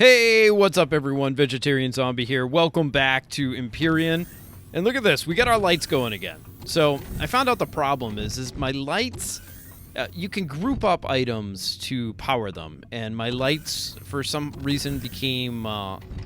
Hey, what's up everyone? Vegetarian Zombie here. Welcome back to Empyrion. And look at this, we got our lights going again. So, I found out the problem is my lights, you can group up items to power them, and my lights, for some reason, became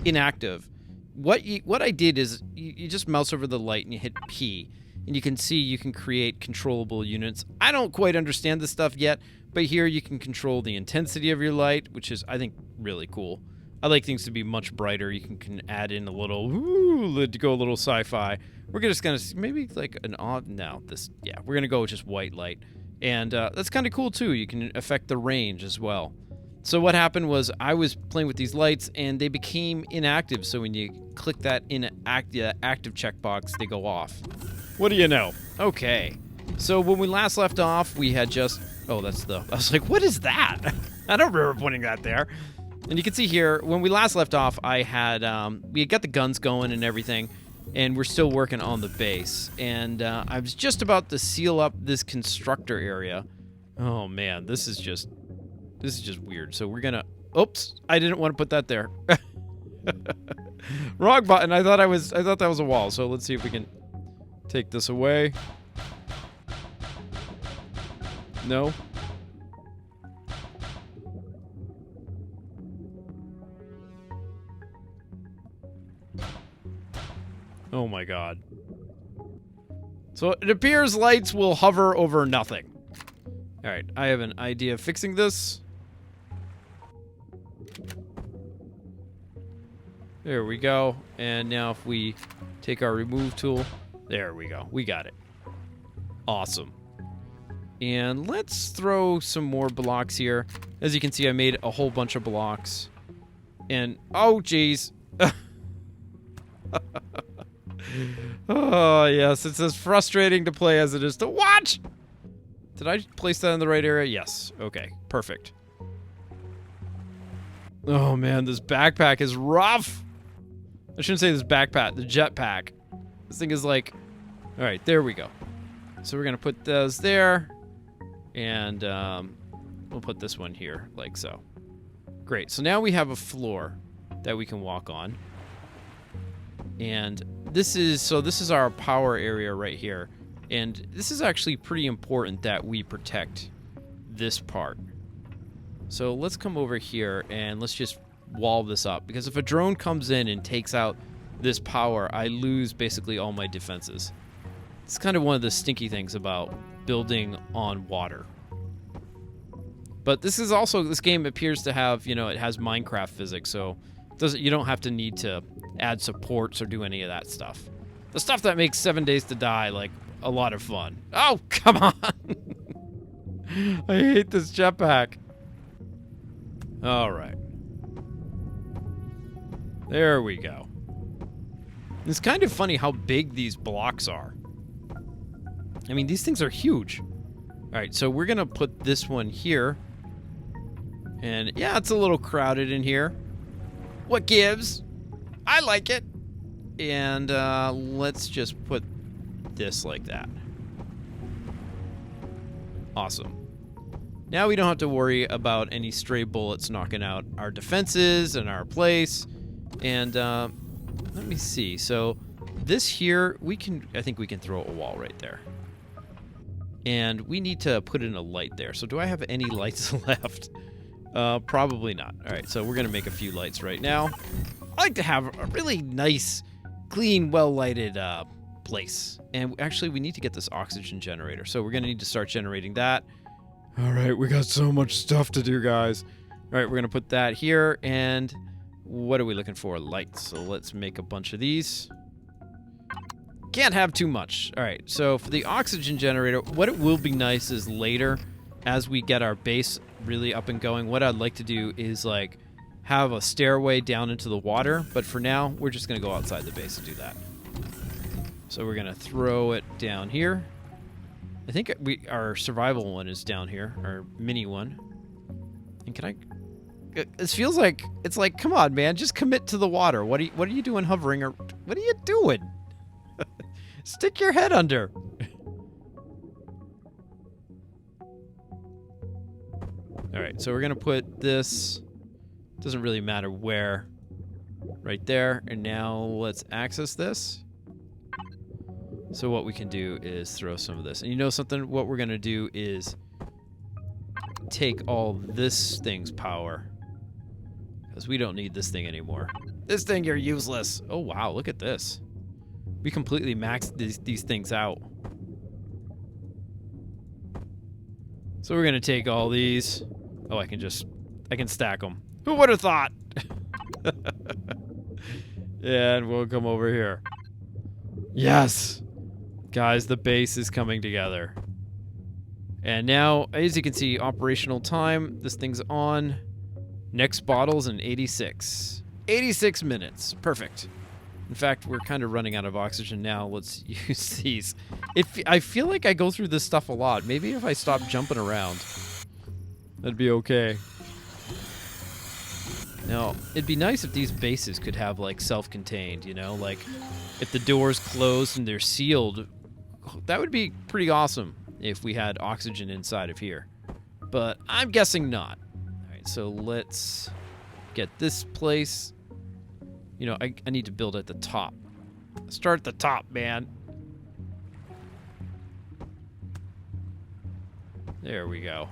inactive. What I did is, you just mouse over the light and you hit P, and you can see you can create controllable units. I don't quite understand this stuff yet, but here you can control the intensity of your light, which is, I think, really cool. I like things to be much brighter. You can add in a little, to go a little sci-fi. We're just gonna, maybe like an odd, no, this, yeah, we're gonna go with just white light. And that's kind of cool too. You can affect the range as well. So what happened was I was playing with these lights and they became inactive. So when you click that active checkbox, they go off. What do you know? Okay. So when we last left off, we had just, oh, that's the, I was like, what is that? I don't remember putting that there. And you can see here, when we last left off, I had, we had got the guns going and everything, and we're still working on the base. And I was just about to seal up this constructor area. Oh man, this is just weird. So we're gonna, oops, I didn't want to put that there. Wrong button. I thought that was a wall. So let's see if we can take this away. No. Oh my god. So it appears lights will hover over nothing. Alright, I have an idea of fixing this. There we go. And now if we take our remove tool, there we go. We got it. Awesome. And let's throw some more blocks here. As you can see, I made a whole bunch of blocks. And, oh jeez. Oh, yes, it's as frustrating to play as it is to watch! Did I place that in the right area? Yes. Okay, perfect. Oh, man, this backpack is rough! I shouldn't say this backpack, the jetpack. This thing is like... Alright, there we go. So we're gonna put those there. And, we'll put this one here, like so. Great, so now we have a floor that we can walk on. And this is our power area right here. And this is actually pretty important that we protect this part. So let's come over here and let's just wall this up. Because if a drone comes in and takes out this power, I lose basically all my defenses. It's kind of one of the stinky things about building on water. But this game appears to have, you know, it has Minecraft physics, so you don't have to need to add supports or do any of that stuff. The stuff that makes 7 Days to Die, like, a lot of fun. Oh, come on! I hate this jetpack. Alright. There we go. It's kind of funny how big these blocks are. I mean, these things are huge. Alright, so we're gonna put this one here. And, yeah, it's a little crowded in here. What gives? I like it. And let's just put this like that. Awesome. Now we don't have to worry about any stray bullets knocking out our defenses and our place. And let me see. So this here, I think we can throw a wall right there. And we need to put in a light there. So do I have any lights left? Probably not. All right, so we're going to make a few lights right now. I like to have a really nice, clean, well-lighted place. And actually, we need to get this oxygen generator. So we're going to need to start generating that. All right, we got so much stuff to do, guys. All right, we're going to put that here. And what are we looking for? Lights. So let's make a bunch of these. Can't have too much. All right, so for the oxygen generator, what it will be nice is later, as we get our base really up and going, what I'd like to do is like have a stairway down into the water, but for now we're just gonna go outside the base and do that. So we're gonna throw it down here. I think our survival one is down here, our mini one. And can I? It feels like it's like, come on, man, just commit to the water. What are you doing hovering, or what are you doing? Stick your head under. All right, so we're gonna put this Doesn't really matter where. Right there. And now let's access this. So what we can do is throw some of this. And you know something? What we're going to do is take all this thing's power. Because we don't need this thing anymore. This thing, you're useless. Oh, wow. Look at this. We completely maxed these things out. So we're going to take all these. Oh, I can stack them. Who would have thought? And we'll come over here. Yes! Guys, the base is coming together. And now, as you can see, operational time. This thing's on. Next bottle's in 86. 86 minutes. Perfect. In fact, we're kind of running out of oxygen now. Let's use these. I feel like I go through this stuff a lot. Maybe if I stop jumping around, that'd be okay. Now, it'd be nice if these bases could have, like, self-contained, you know? Like, if the doors closed and they're sealed, that would be pretty awesome if we had oxygen inside of here. But I'm guessing not. All right, so let's get this place. You know, I need to build at the top. Start at the top, man. There we go.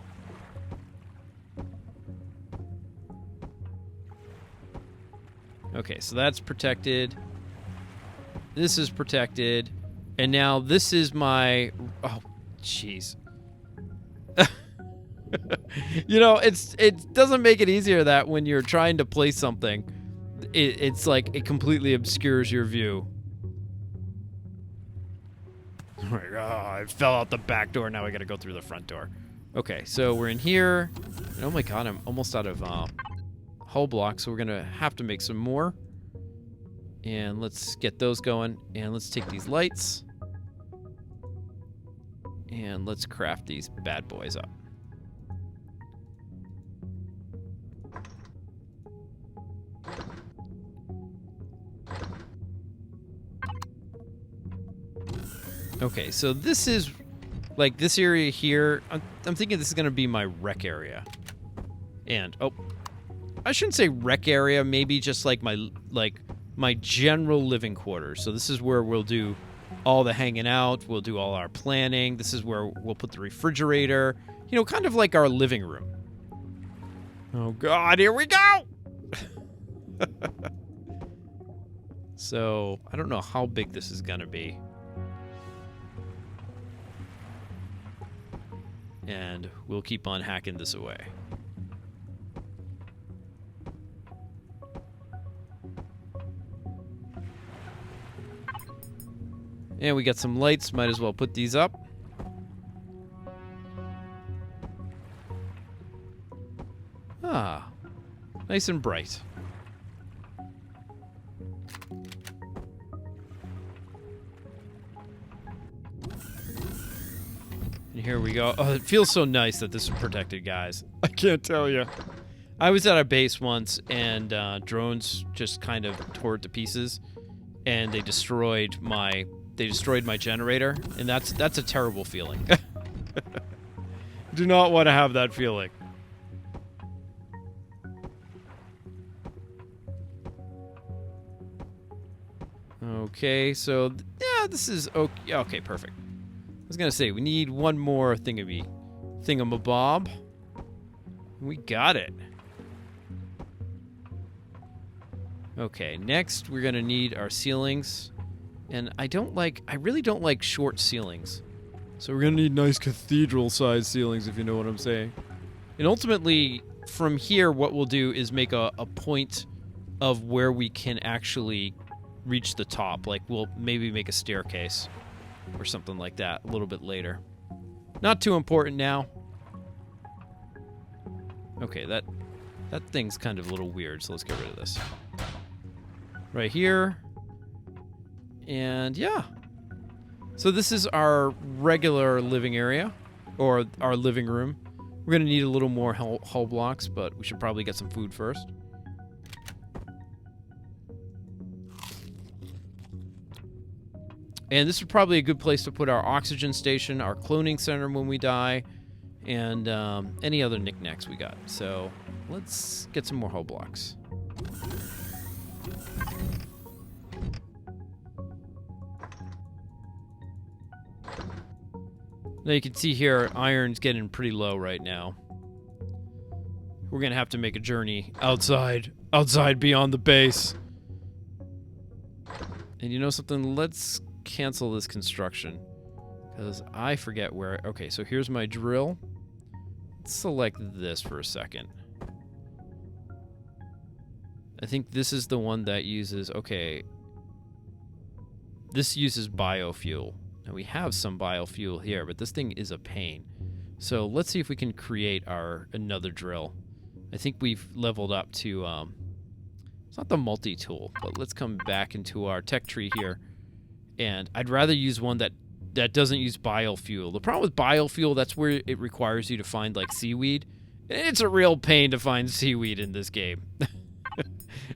Okay, so that's protected. This is protected. And now this is my... Oh, jeez. You know, it doesn't make it easier that when you're trying to place something, it's like it completely obscures your view. Oh, I fell out the back door. Now I gotta go through the front door. Okay, so we're in here. And oh my god, I'm almost out of hull blocks, so we're gonna have to make some more. And let's get those going. And let's take these lights. And let's craft these bad boys up. Okay, so this is, like, this area here, I'm thinking this is going to be my rec area. And, oh, I shouldn't say rec area, maybe just, like, my general living quarters. So this is where we'll do all the hanging out, we'll do all our planning, this is where we'll put the refrigerator, you know, kind of like our living room. Oh, God, here we go! So, I don't know how big this is going to be. And we'll keep on hacking this away. And we got some lights, might as well put these up. Ah, nice and bright. And here we go. Oh, it feels so nice that this is protected, guys. I can't tell you. I was at a base once, and drones just kind of tore it to pieces, and they destroyed my generator, and that's a terrible feeling. Do not want to have that feeling. Okay, so yeah, this is okay. Okay, perfect. I was gonna say we need one more thingamabob. We got it. Okay, next we're gonna need our ceilings, and I really don't like short ceilings. So we're gonna need nice cathedral-sized ceilings, if you know what I'm saying. And ultimately, from here, what we'll do is make a point of where we can actually reach the top. Like, we'll maybe make a staircase or something like that a little bit later. Not too important now. Okay, that thing's kind of a little weird, so let's get rid of this. Right here. And yeah. So this is our regular living area, or our living room. We're going to need a little more hull blocks, but we should probably get some food first. And this is probably a good place to put our oxygen station, our cloning center when we die. and any other knickknacks we got. So let's get some more hull blocks. Now you can see here, iron's getting pretty low right now. We're gonna have to make a journey outside beyond the base. And you know something? Let's cancel this construction, because I forget where. Okay, so here's my drill. Let's select this for a second. I think this is the one that uses, okay, this uses biofuel. Now we have some biofuel here, but this thing is a pain. So let's see if we can create another drill. I think we've leveled up to, it's not the multi-tool, but let's come back into our tech tree here. And I'd rather use one that doesn't use biofuel. The problem with biofuel, that's where it requires you to find, like, seaweed. And it's a real pain to find seaweed in this game.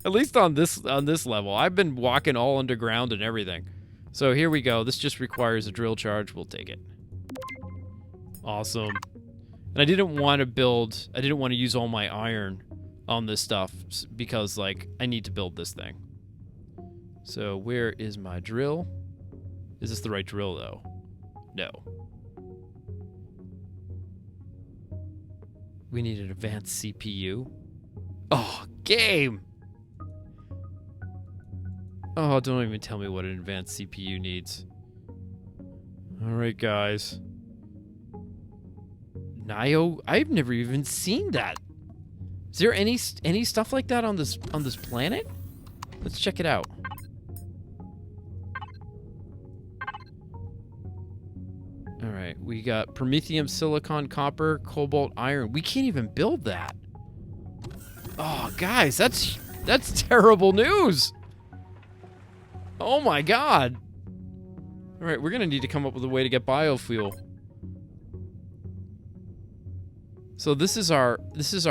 At least on this level. I've been walking all underground and everything. So here we go. This just requires a drill charge. We'll take it. Awesome. And I didn't want to use all my iron on this stuff because, like, I need to build this thing. So where is my drill? Is this the right drill, though? No. We need an advanced CPU. Oh, game! Oh, don't even tell me what an advanced CPU needs. Alright, guys. Nio? I've never even seen that. Is there any stuff like that on this planet? Let's check it out. Alright, we got promethium, silicon, copper, cobalt, iron. We can't even build that. Oh, guys, that's terrible news. Oh my god. All right, we're going to need to come up with a way to get biofuel. So this is our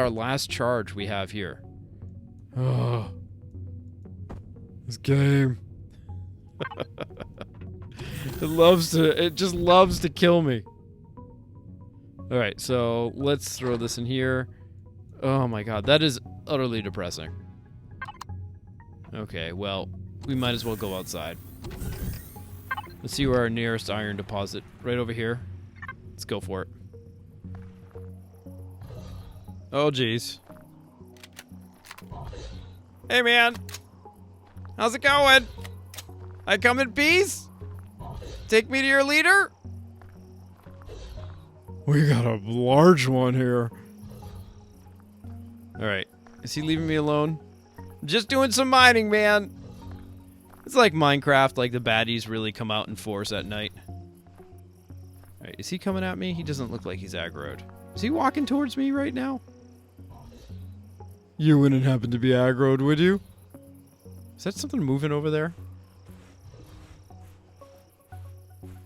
last charge we have here. Oh. This game. It just loves to kill me. All right, so let's throw this in here. Oh my god, that is utterly depressing. Okay, well, we might as well go outside. Let's see where our nearest iron deposit. Right over here. Let's go for it. Oh, jeez. Hey, man. How's it going? I come in peace? Take me to your leader? We got a large one here. Alright. Is he leaving me alone? I'm just doing some mining, man. It's like Minecraft, like the baddies really come out in force at night. Alright, is he coming at me? He doesn't look like he's aggroed. Is he walking towards me right now? You wouldn't happen to be aggroed, would you? Is that something moving over there?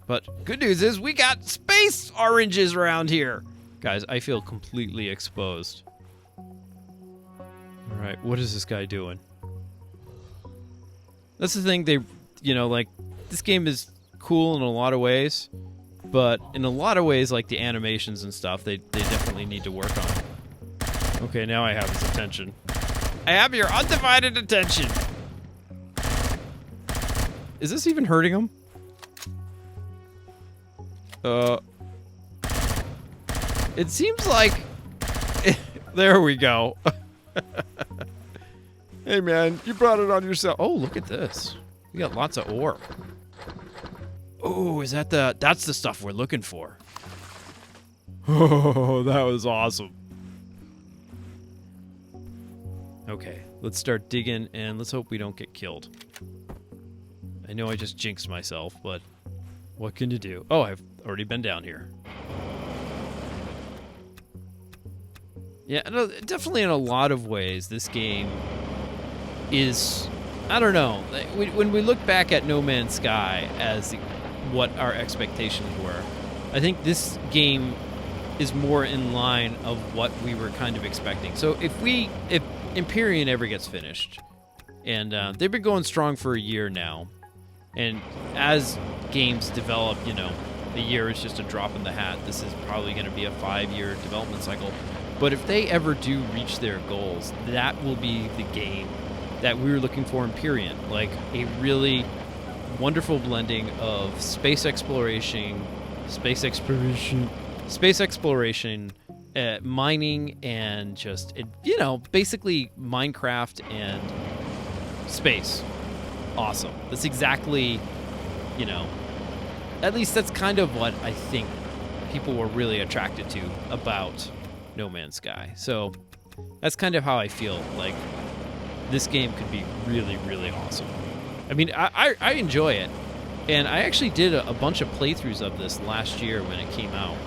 But good news is we got space oranges around here. Guys, I feel completely exposed. Alright, what is this guy doing? That's the thing, like, this game is cool in a lot of ways, but in a lot of ways, like the animations and stuff, they definitely need to work on. Okay, now I have his attention. I have your undivided attention! Is this even hurting him? It seems like... There we go. Hey, man, you brought it on yourself. Oh, look at this. We got lots of ore. Oh, is that that's the stuff we're looking for. Oh, that was awesome. Okay, let's start digging, and let's hope we don't get killed. I know I just jinxed myself, but what can you do? Oh, I've already been down here. Yeah, definitely in a lot of ways, this game is, I don't know, when we look back at No Man's Sky as what our expectations were, I think this game is more in line of what we were kind of expecting. So if Empyrion ever gets finished, and they've been going strong for a year now, and as games develop, a year is just a drop in the hat. This is probably going to be a 5-year development cycle. But if they ever do reach their goals, that will be the game that we were looking for in Empyrion. Like a really wonderful blending of space exploration, mining, and just, basically Minecraft and space. Awesome. That's exactly, at least that's kind of what I think people were really attracted to about No Man's Sky. So that's kind of how I feel like this game could be really, really awesome. I mean, I enjoy it. And I actually did a bunch of playthroughs of this last year when it came out.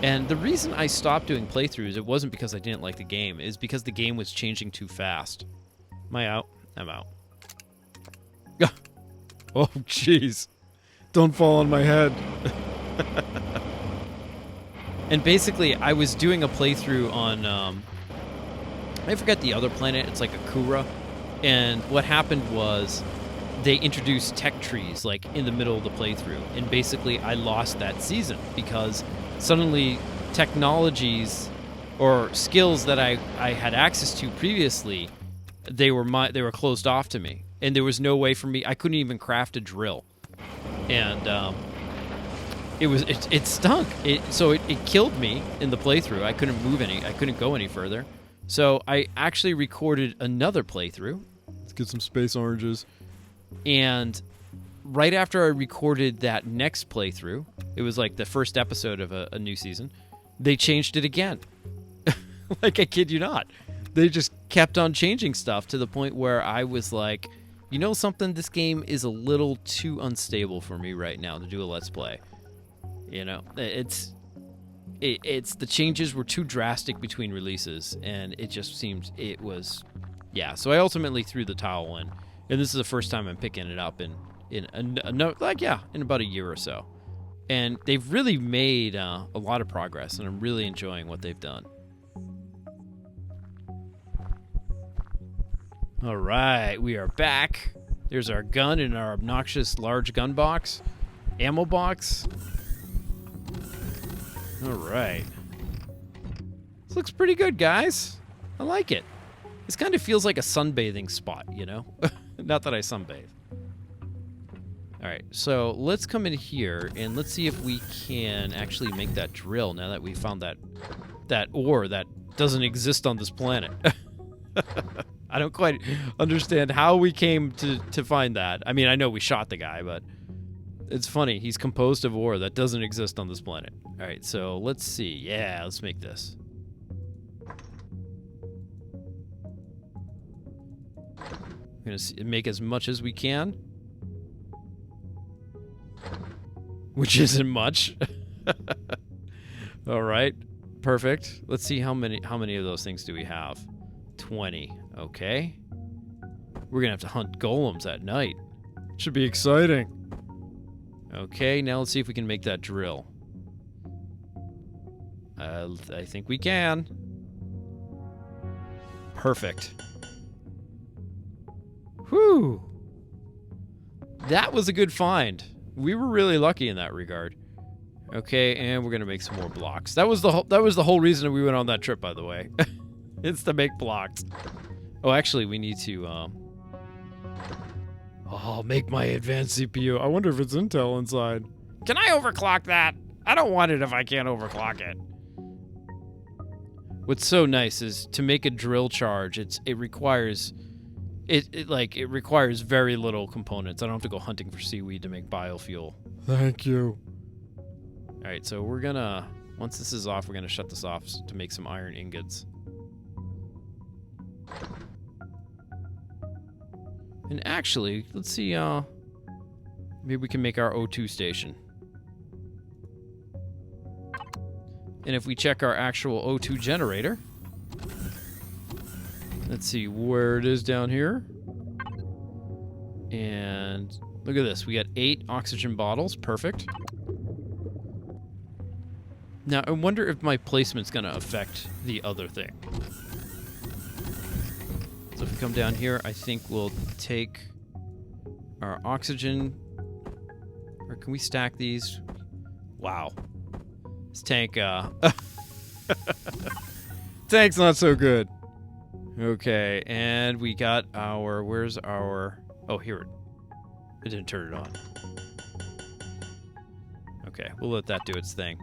And the reason I stopped doing playthroughs, it wasn't because I didn't like the game, is because the game was changing too fast. Am I out? I'm out. Oh, jeez. Don't fall on my head. And basically, I was doing a playthrough on, I forget the other planet. It's like Akura. And what happened was they introduced tech trees, like, in the middle of the playthrough. And basically, I lost that season because suddenly technologies or skills that I had access to previously, they were closed off to me. And there was no way for me, I couldn't even craft a drill. And it stunk. So it killed me in the playthrough. I couldn't go any further. So I actually recorded another playthrough. Let's get some space oranges. And right after I recorded that next playthrough, it was like the first episode of a new season, they changed it again. Like, I kid you not. They just kept on changing stuff to the point where I was like, you know something? This game is a little too unstable for me right now to do a Let's Play. It's the changes were too drastic between releases, and it just seemed it was, yeah. So I ultimately threw the towel in, and this is the first time I'm picking it up in about a year or so, and they've really made a lot of progress, and I'm really enjoying what they've done. All right, we are back. There's our gun in our obnoxious large gun box, ammo box. All right. This looks pretty good, guys. I like it. This kind of feels like a sunbathing spot, Not that I sunbathe. All right, so let's come in here, and let's see if we can actually make that drill now that we found that ore that doesn't exist on this planet. I don't quite understand how we came to find that. I mean, I know we shot the guy, but it's funny. He's composed of ore that doesn't exist on this planet. All right, so let's see. Yeah, let's make this. We're going to make as much as we can. Which isn't much. All right, perfect. Let's see how many of those things do we have. 20. Okay. We're going to have to hunt golems at night. Should be exciting. Okay, now let's see if we can make that drill. I think we can. Perfect. Whew. That was a good find. We were really lucky in that regard. Okay, and we're going to make some more blocks. That was the whole reason we went on that trip, by the way. It's to make blocks. Oh, actually, we need to, make my advanced CPU. I wonder if it's Intel inside. Can I overclock that? I don't want it if I can't overclock it. What's so nice is to make a drill charge, it requires very little components. I don't have to go hunting for seaweed to make biofuel. Thank you. All right, so we're gonna, once this is off, we're gonna shut this off to make some iron ingots. And actually, let's see, maybe we can make our O2 station. And if we check our actual O2 generator, let's see where it is down here. And look at this, we got 8 oxygen bottles, perfect. Now, I wonder if my placement's gonna affect the other thing. So if we come down here, I think we'll take our oxygen, or can we stack these? Wow. This tank, tank's not so good. Okay, and we got our... Where's our... Oh, here. It didn't turn it on. Okay, we'll let that do its thing.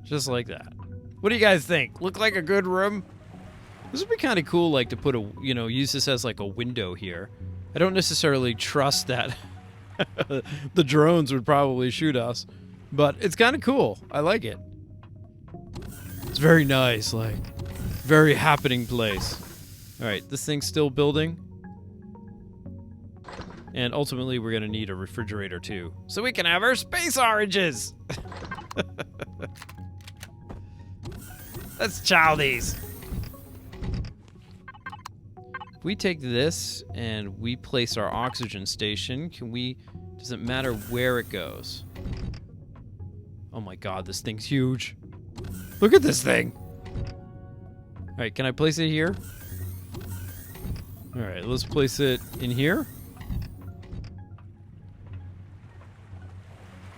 Just like that. What do you guys think? Look like a good room? This would be kind of cool, like, to put a... You know, use this as, like, a window here. I don't necessarily trust that the drones would probably shoot us. But it's kind of cool. I like it. It's very nice, like, very happening place. Alright, this thing's still building. And ultimately, we're going to need a refrigerator, too. So we can have our space oranges! Let's chow these! If we take this and we place our oxygen station, can we... Does it matter where it goes? Oh my god, this thing's huge. Look at this thing! Alright, can I place it here? Alright, let's place it in here.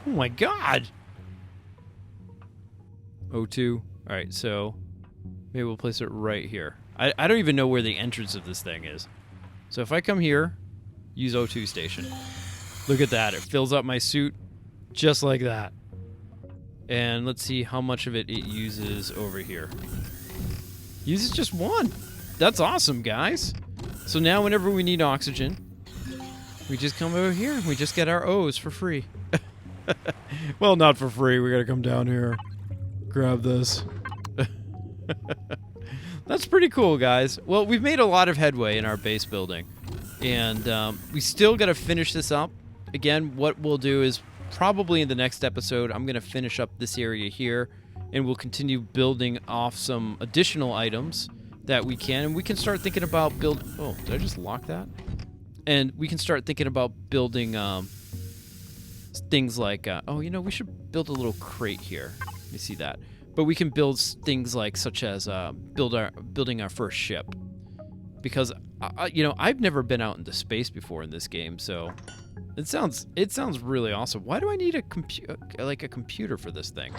Oh my god! O2. Alright, so maybe we'll place it right here. I don't even know where the entrance of this thing is. So if I come here, use O2 station. Look at that. It fills up my suit just like that. And let's see how much of it uses over here. Uses just one. That's awesome, guys. So now whenever we need oxygen, we just come over here and we just get our O's for free. Well, not for free. We gotta come down here. Grab this. That's pretty cool, guys. Well, we've made a lot of headway in our base building. And we still gotta finish this up. Again, what we'll do is probably in the next episode, I'm gonna finish up this area here. And we'll continue building off some additional items that we can. And we can start thinking about Oh, did I just lock that? And we can start thinking about building things like... oh, you know, we should build a little crate here. Let me see that. But we can build things like such as building our first ship. Because, you know, I've never been out into space before in this game, so... It sounds really awesome. Why do I need a computer for this thing?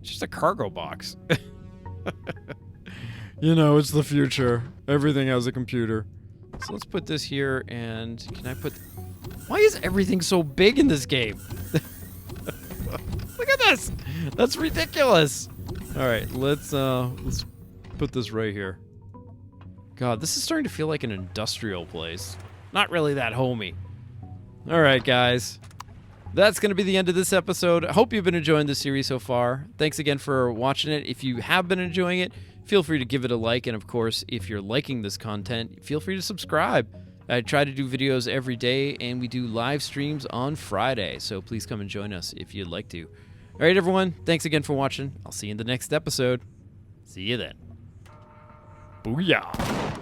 It's just a cargo box. You know, it's the future. Everything has a computer. So let's put this here, and can I put... Why is everything so big in this game? Look at this! That's ridiculous! Alright, let's put this right here. God, this is starting to feel like an industrial place. Not really that homey. Alright, guys. That's going to be the end of this episode. I hope you've been enjoying the series so far. Thanks again for watching it. If you have been enjoying it, feel free to give it a like. And of course, if you're liking this content, feel free to subscribe. I try to do videos every day, and we do live streams on Friday. So please come and join us if you'd like to. All right, everyone. Thanks again for watching. I'll see you in the next episode. See you then. Booyah.